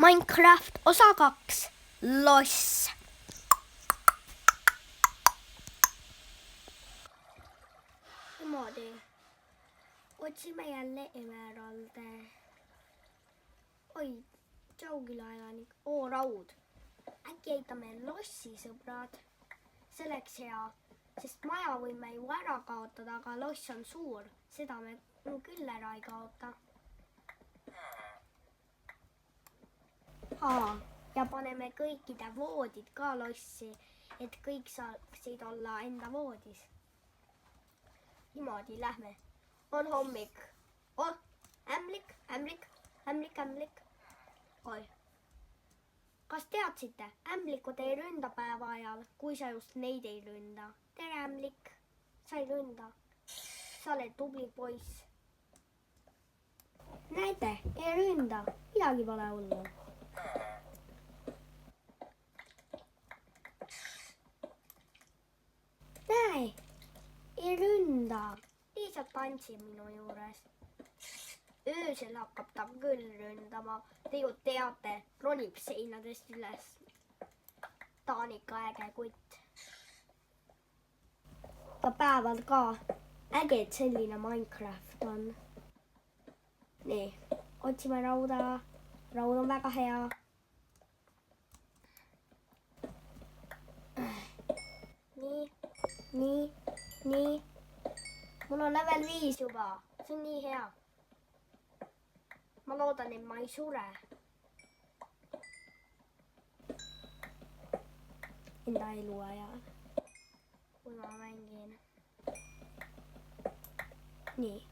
Minecraft osa 2. Loss. Niimoodi. Otsime jälle emeralde. Oi, tšaugilaianik. Raud. Äkki ehitame lossi, sõbrad. See oleks hea, sest maja võime ju ära kaotada, aga loss on suur. Seda me küll ära ei kaota. Ja paneme kõikide voodid ka lossi, et kõik saaksid olla enda voodis. Niimoodi lähme. On hommik. Ämblik. Oi. Kas teadsite, ämblikud ei ründa päeva ajal, kui sa just neid ei ründa. Tere, ämblik. Sa ei ründa. Sa oled tubli poiss. Näete, ei ründa. Midagi pole hullu. Näe, ei ründa. Lihtsalt tantsi minu juures. Öösel hakkab ta küll ründama. Te ju teate, ronib seinadest üles. Ta on ikka äge kutt. Ja päeval ka. Äge, et selline Minecraft on. Nii, otsime rauda. Raud on väga hea. Nii. Mul on level 5 juba. See on nii hea. Ma loodan, et ma ei sure. Enda elu ajal. Kui ma mängin. Nii.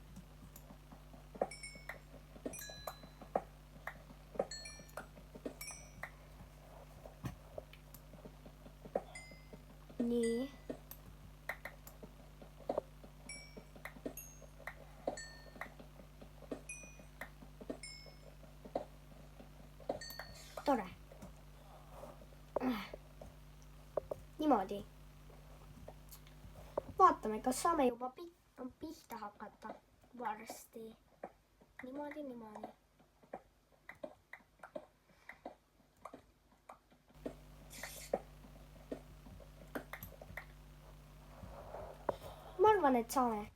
Nii. Tore. Niimoodi. Vaatame, kas saame juba pihta hakata varsti. Niimoodi. Ma arvan, et saame.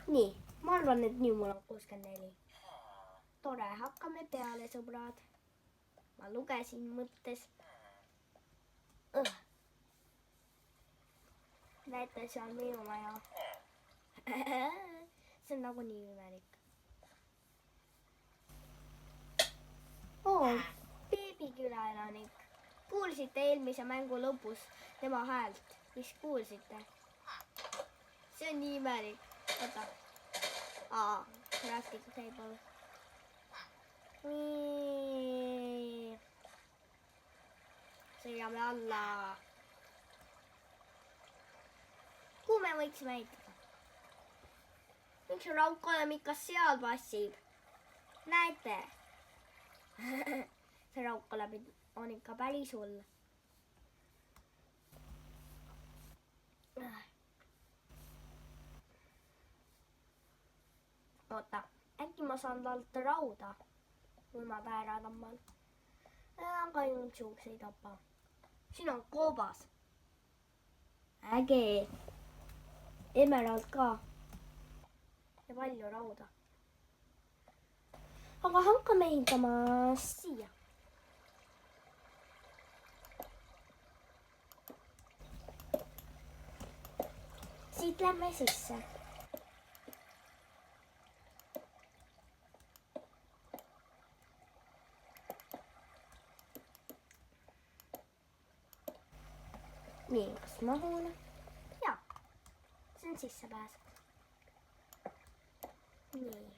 Nii, ma arvan, et nüüd mul on 64. Tore, hakkame peale, sõbrad. Ma lugesin mõttes. Näete, see on minu maja. See on nagu nii imelik. Beebikülaelanik. Kuulsite eelmise mängu lõpus tema häält? Mis kuulsite? See on nii imelik. Oota. Crafting table. Sõidame alla. Kuhu me võiksime ehitada? Miks rauk olema ikka seal passib? Näete? See rauk on ikka päris hull. Oota, äkki ma saan talt rauda, kui ma ta ära tamman. Aga ainult siukse ei tapa. Siin on koobas. Äge. Emerald ka. Ja palju rauda. Aga hakkame ehitama siia. Siit lähme sisse. Nii, kas mahun? Jaa, see on sissepääs. Nii.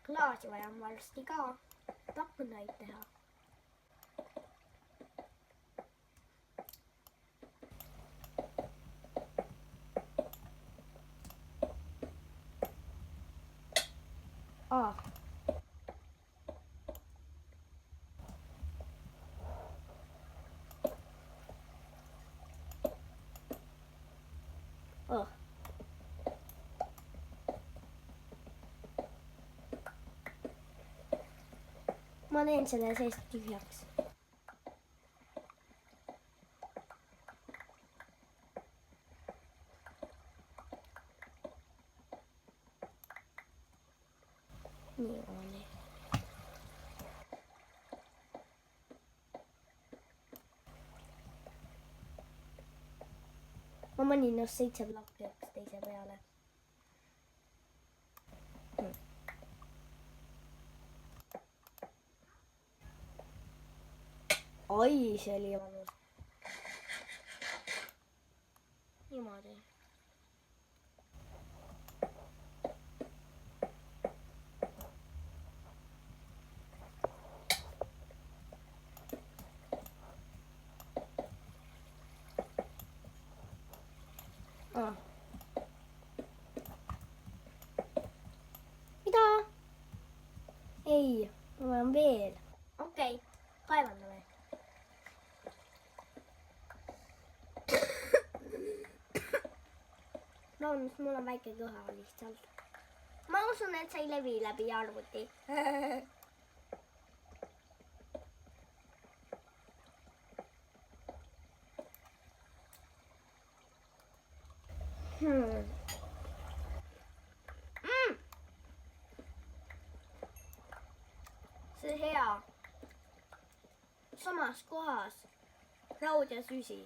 Klaasi vajan varsti ka. Aknaid teha. A. Oh. Ma teen selle seest tühjaks. Niimoodi. Ma panin just 7 plakki üksteise peale. Ai, see oli valus. Niimoodi. Mida? Ei, ma vajan veel. Okei, kaevandame. Vabandust, mul on väike kõha lihtsalt. Ma usun, et see ei levi läbi arvuti. See hea. Samas kohas. Raud ja süsi.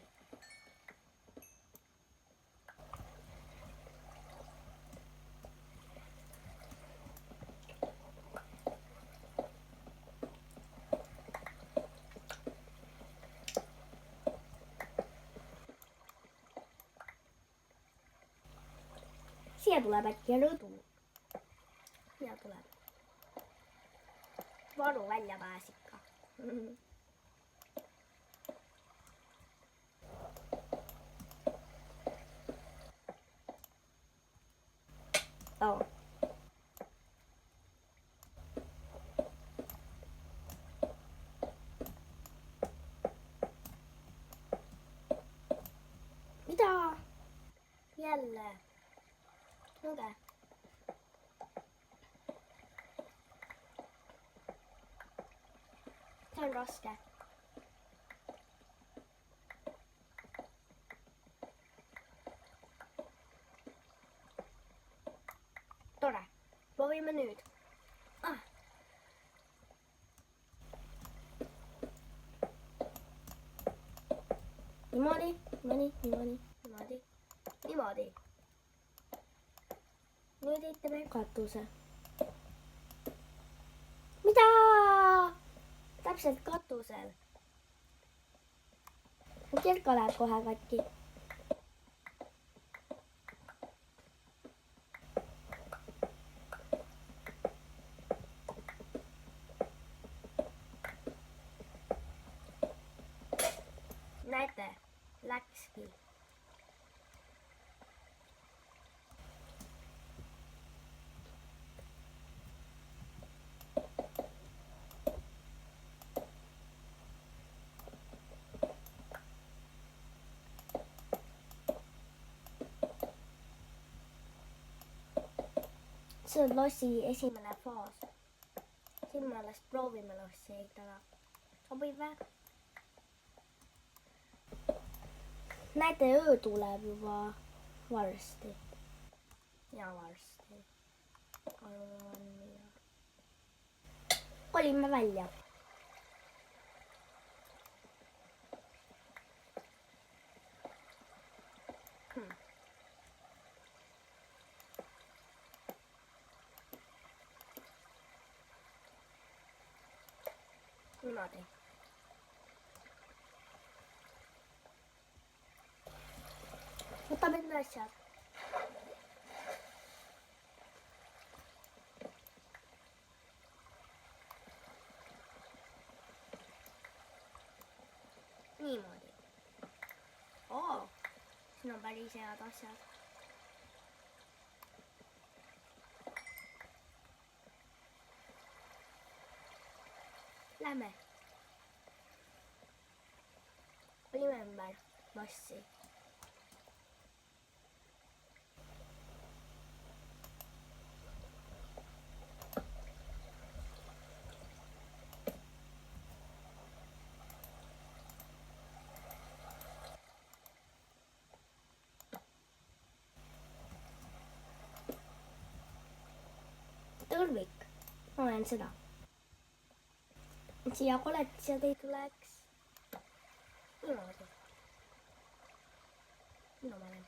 Siia tuleb äkki rõdu. Siia tuleb. Varu välja pääs ikka. Oh. Mida? Jälle. Luge. See on raske. Tore. Proovime nüüd. Niimoodi, niimoodi. Nüüd ehitame katuse. Mida? Täpselt katusel. Mu kelka läheb kohe katki. Näete, läkski. See on lossi esimene faas. Siin me alles proovime lossi ehitada. Sobib või? Näete, öö tuleb juba varsti. Ja varsti. Kolime välja. Niimoodi. Võtame need asjad. Niimoodi. Oo, siin on päris head asjad. Lähme. Olime ümber massi. Tõrvik. Ma olen seda. Siia koletised ei tuleks. Niimoodi. Mina ma olen.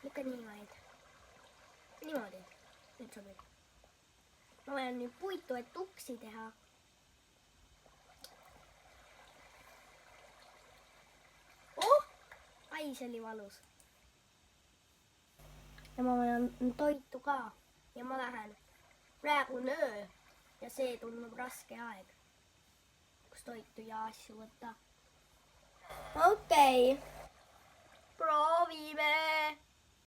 Ikka niimoodi. Niimoodi. Nüüd sobib. Ma vajan nüüd puitu, et uksi teha. Oh! Ai, see oli valus. Ja ma vajan toitu ka. Ja ma lähen. Praegu on öö. Ja see tundub raske aeg. Kus toitu ja asju võtta. Okei. Proovime.